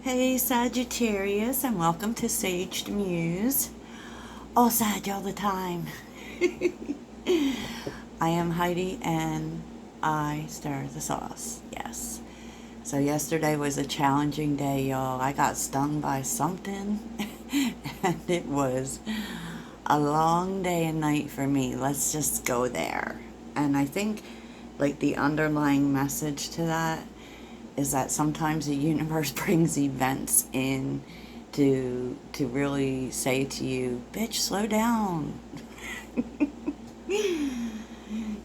Hey Sagittarius, and welcome to Sage Muse. All Sag all the time. I am Heidi and I stir the sauce. Yes. So yesterday was a challenging day, y'all. I got stung by something and it was a long day and night for me. Let's just go there. And I think like the underlying message to that is that sometimes the universe brings events in to really say to you, bitch, slow down.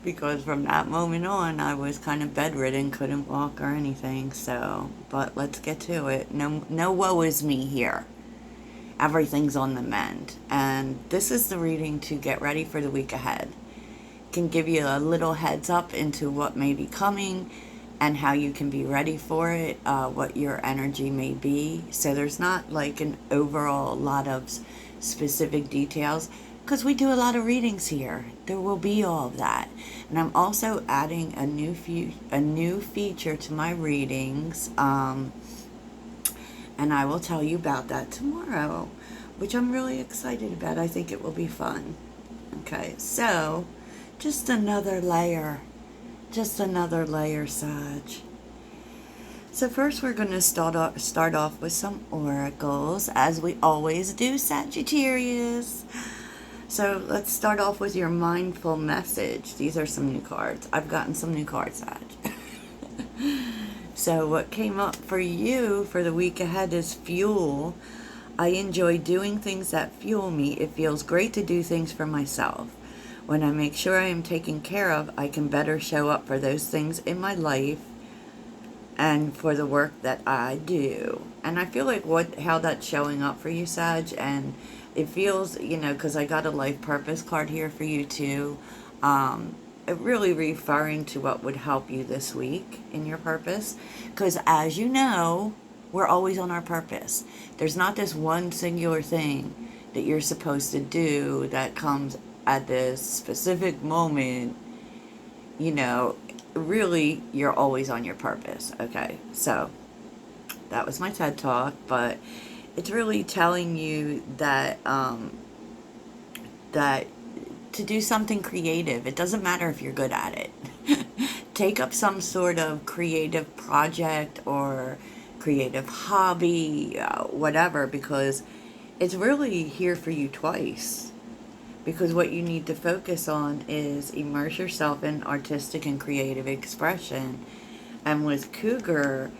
Because from that moment on, I was kind of bedridden, couldn't walk or anything. So, but let's get to it. No woe is me here. Everything's on the mend. And this is the reading to get ready for the week ahead. Can give you a little heads up into what may be coming and how you can be ready for it, what your energy may be. So there's not like an overall lot of specific details because we do a lot of readings here. There will be all of that. And I'm also adding a new feature to my readings, and I will tell you about that tomorrow, which I'm really excited about. I think it will be fun. Okay, so just another layer. Just another layer, Sag. So first we're going to start off with some oracles, as we always do, Sagittarius. So let's start off with your mindful message. These are some new cards. I've gotten some new cards, Sag. So what came up for you for the week ahead is fuel. I enjoy doing things that fuel me. It feels great to do things for myself. When I make sure I am taken care of, I can better show up for those things in my life and for the work that I do. And I feel like how that's showing up for you, Sag, and it feels, because I got a life purpose card here for you too, really referring to what would help you this week in your purpose. Because as you know, we're always on our purpose. There's not this one singular thing that you're supposed to do that comes at this specific moment. Really, you're always on your purpose. Okay, so that was my TED Talk, but it's really telling you that that to do something creative, it doesn't matter if you're good at it. Take up some sort of creative project or creative hobby, whatever, because it's really here for you twice. Because what you need to focus on is immerse yourself in artistic and creative expression. And with Cougar,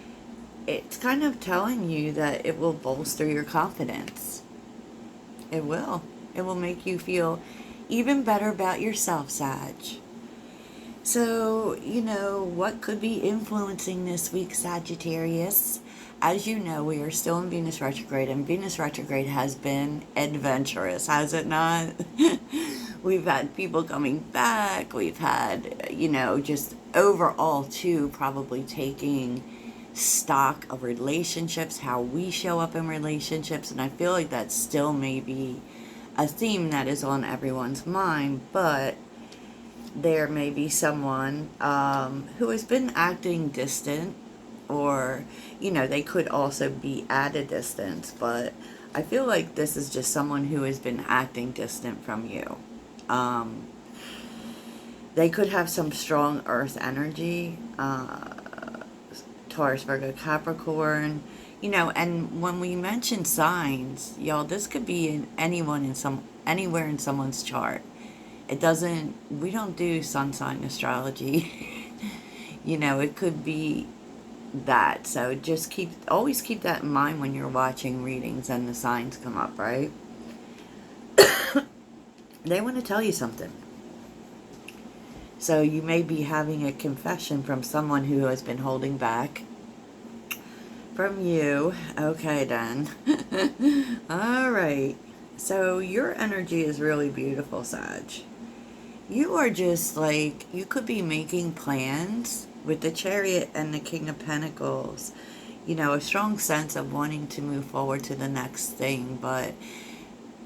it's kind of telling you that it will bolster your confidence. It will. It will make you feel even better about yourself, Sag. So, what could be influencing this week, Sagittarius? As you know, we are still in Venus retrograde, and Venus retrograde has been adventurous, has it not? We've had people coming back. We've had, just overall, too, probably taking stock of relationships, how we show up in relationships, and I feel like that still may be a theme that is on everyone's mind, but there may be someone who has been acting distant, or they could also be at a distance, but I feel like this is just someone who has been acting distant from you. They could have some strong earth energy, Taurus, Virgo, Capricorn, and when we mention signs, y'all, this could be in anywhere in someone's chart. We don't do sun sign astrology. It could be that. So just always keep that in mind when you're watching readings and the signs come up, right? They want to tell you something. So you may be having a confession from someone who has been holding back from you. Okay, then. All right. So your energy is really beautiful, Sag. You are just like, you could be making plans with the Chariot and the King of Pentacles. A strong sense of wanting to move forward to the next thing, but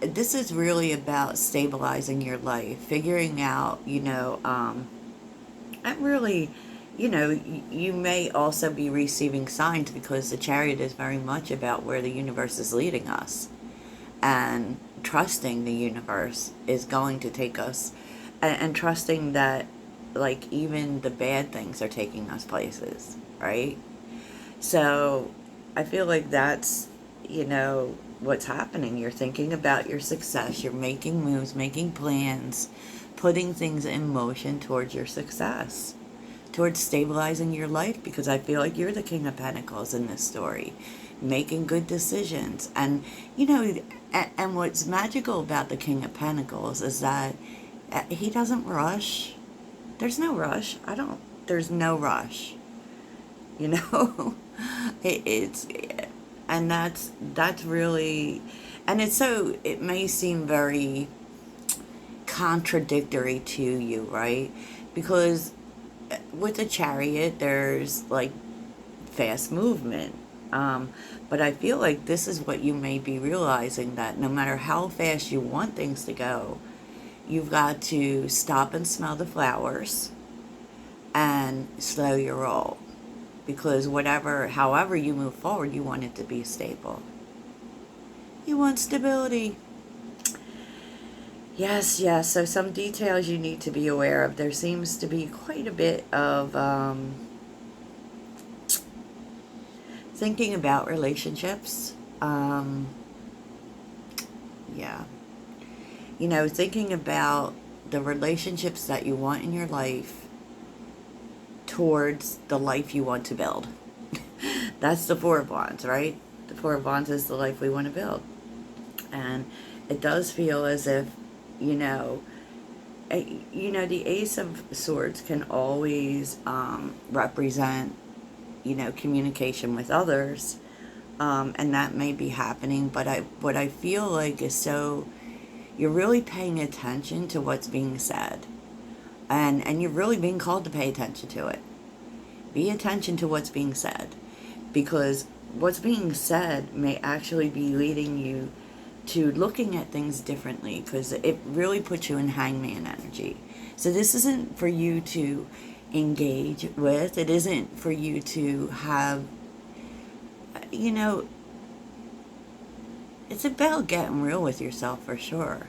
this is really about stabilizing your life, figuring out, and really you know, you may also be receiving signs, because the Chariot is very much about where the universe is leading us, and trusting the universe is going to take us, and trusting that, like, even the bad things are taking us places, right? So I feel like that's, what's happening. You're thinking about your success, you're making moves, making plans, putting things in motion towards your success, towards stabilizing your life, because I feel like you're the King of Pentacles in this story, making good decisions. And, and what's magical about the King of Pentacles is that he doesn't rush. There's no rush. There's no rush. You know, it's, and that's really, and it may seem very contradictory to you, right? Because with a Chariot, there's like fast movement. But I feel like this is what you may be realizing, that no matter how fast you want things to go, you've got to stop and smell the flowers and slow your roll. Because however you move forward, you want it to be stable. You want stability. Yes, yes. So some details you need to be aware of. There seems to be quite a bit of thinking about relationships. Yeah. Thinking about the relationships that you want in your life towards the life you want to build. That's the Four of Wands, right? The Four of Wands is the life we want to build. And it does feel as if, the Ace of Swords can always represent, communication with others. And that may be happening, but what I feel like is, you're really paying attention to what's being said. And you're really being called to pay attention to it. Be attention to what's being said. Because what's being said may actually be leading you to looking at things differently, because it really puts you in hangman energy. So this isn't for you to engage with. It isn't for you to have, it's about getting real with yourself for sure.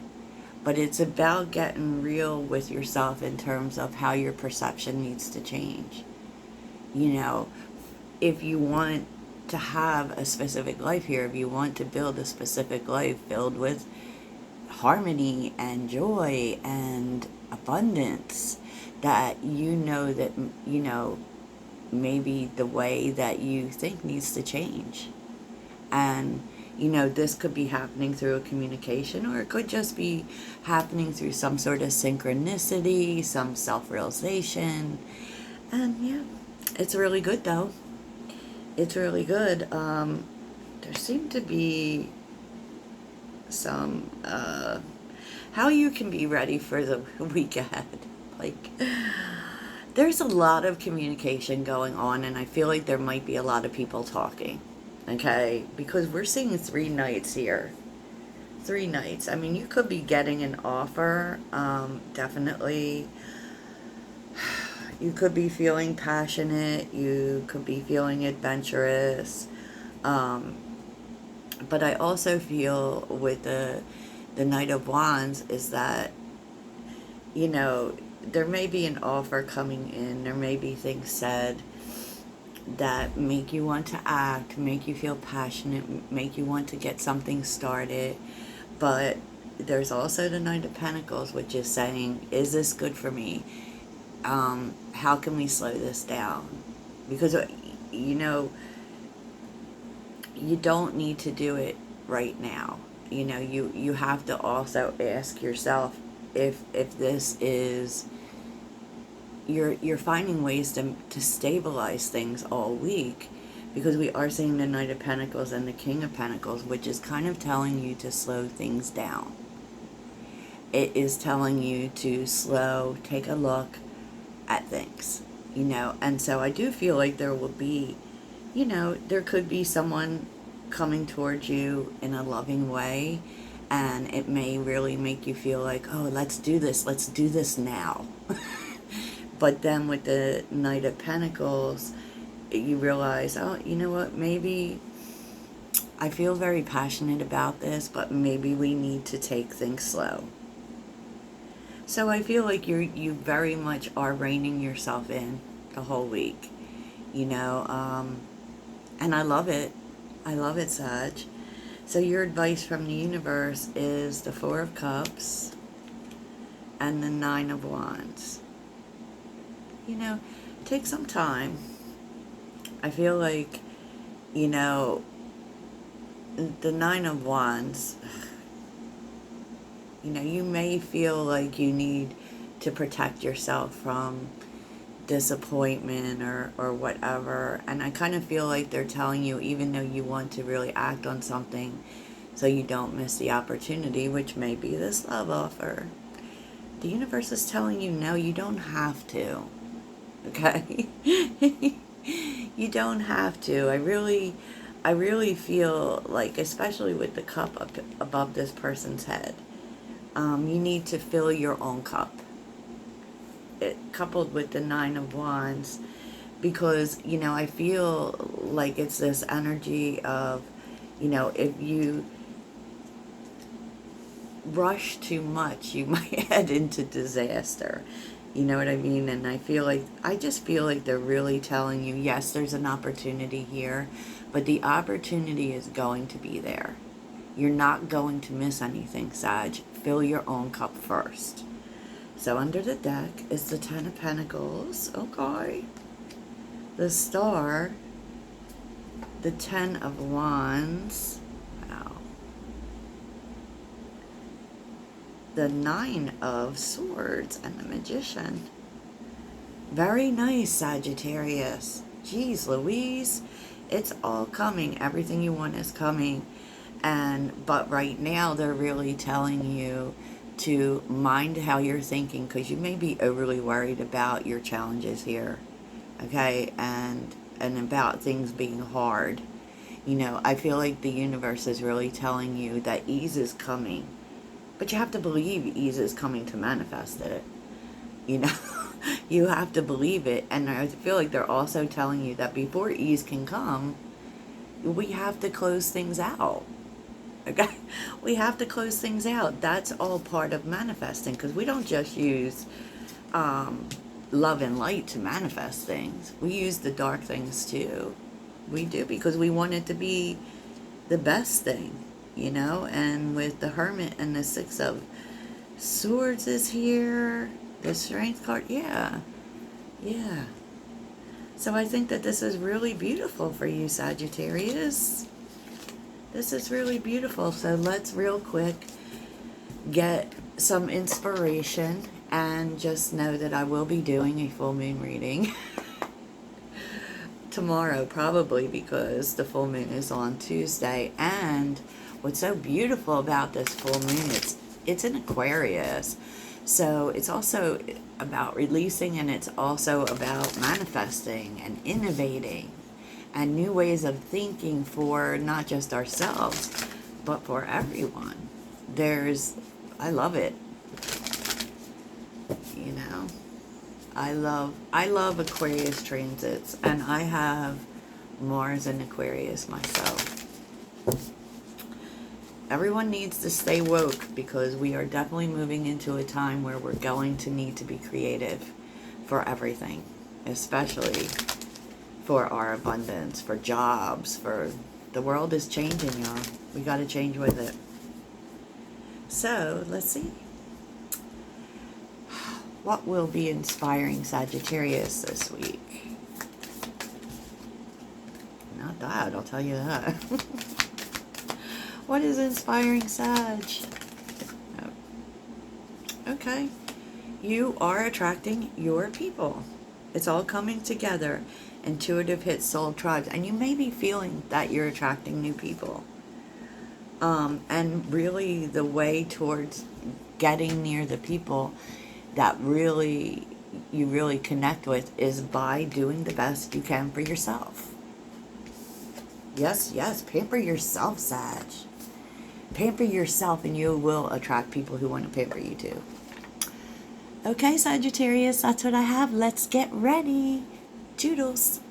But it's about getting real with yourself in terms of how your perception needs to change. If you want to have a specific life here, if you want to build a specific life filled with harmony and joy and abundance, that maybe the way that you think needs to change. And this could be happening through a communication, or it could just be happening through some sort of synchronicity, some self-realization. And yeah, it's really good though. It's really good. There seem to be some, how you can be ready for the week ahead. Like, there's a lot of communication going on, and I feel like there might be a lot of people talking. Okay, because we're seeing 3 knights here. 3 knights. I mean, you could be getting an offer, definitely. You could be feeling passionate. You could be feeling adventurous. But I also feel with the Knight of Wands is that, there may be an offer coming in. There may be things said that make you want to act, make you feel passionate, make you want to get something started. But there's also the Knight of Pentacles, which is saying, is this good for me? How can we slow this down? Because, you don't need to do it right now. You have to also ask yourself if this is, you're finding ways to stabilize things all week, because we are seeing the Knight of Pentacles and the King of Pentacles, which is kind of telling you to slow things down. It is telling you to take a look at things, and so I do feel like there will be, there could be someone coming towards you in a loving way, and it may really make you feel like, oh, let's do this now. But then with the Knight of Pentacles, you realize, oh, you know what, maybe I feel very passionate about this, but maybe we need to take things slow. So I feel like you very much are reining yourself in the whole week, you know, and I love it. I love it, Sag. So your advice from the universe is the Four of Cups and the Nine of Wands. You know, take some time. I feel like, you know, the Nine of Wands, you know, you may feel like you need to protect yourself from disappointment or whatever. And I kind of feel like they're telling you, even though you want to really act on something so you don't miss the opportunity, which may be this love offer, the universe is telling you, no, you don't have to. Okay? You don't have to. I really feel like, especially with the cup up above this person's head, you need to fill your own cup. It coupled with the Nine of Wands, because, you know, I feel like it's this energy of, you know, if you rush too much, you might head into disaster. You know what I mean? And I just feel like they're really telling you, yes, there's an opportunity here, but the opportunity is going to be there. You're not going to miss anything, Sag. Fill your own cup first. So under the deck is the Ten of Pentacles. Okay. The Star. The Ten of Wands. Wow. The Nine of Swords and the Magician. Very nice, Sagittarius. Jeez Louise. It's all coming. Everything you want is coming. But right now they're really telling you to mind how you're thinking, because you may be overly worried about your challenges here. Okay? And about things being hard. You know, I feel like the universe is really telling you that ease is coming. But you have to believe ease is coming to manifest it. You know, you have to believe it. And I feel like they're also telling you that before ease can come, we have to close things out. Okay? We have to close things out. That's all part of manifesting, because we don't just use love and light to manifest things. We use the dark things too. We do, because we want it to be the best thing. You know, and with the Hermit and the Six of Swords is here, the Strength card, yeah. So I think that this is really beautiful for you, Sagittarius. This is really beautiful. So let's real quick get some inspiration, and just know that I will be doing a full moon reading tomorrow, probably, because the full moon is on Tuesday. And what's so beautiful about this full moon, it's in Aquarius. So it's also about releasing, and it's also about manifesting and innovating and new ways of thinking for not just ourselves, but for everyone. I love it. You know, I love Aquarius transits, and I have Mars in Aquarius myself. Everyone needs to stay woke, because we are definitely moving into a time where we're going to need to be creative for everything, especially for our abundance, for jobs, for the world is changing, y'all. We got to change with it. So let's see. What will be inspiring Sagittarius this week? Not that, I'll tell you that. What is inspiring Sag? Oh. Okay. You are attracting your people. It's all coming together. Intuitive hits soul tribes. And you may be feeling that you're attracting new people. And really the way towards getting near the people that you really connect with is by doing the best you can for yourself. Yes, pamper yourself, Sag. Pamper yourself, and you will attract people who want to pamper you too. Okay, Sagittarius, that's what I have. Let's get ready. Toodles.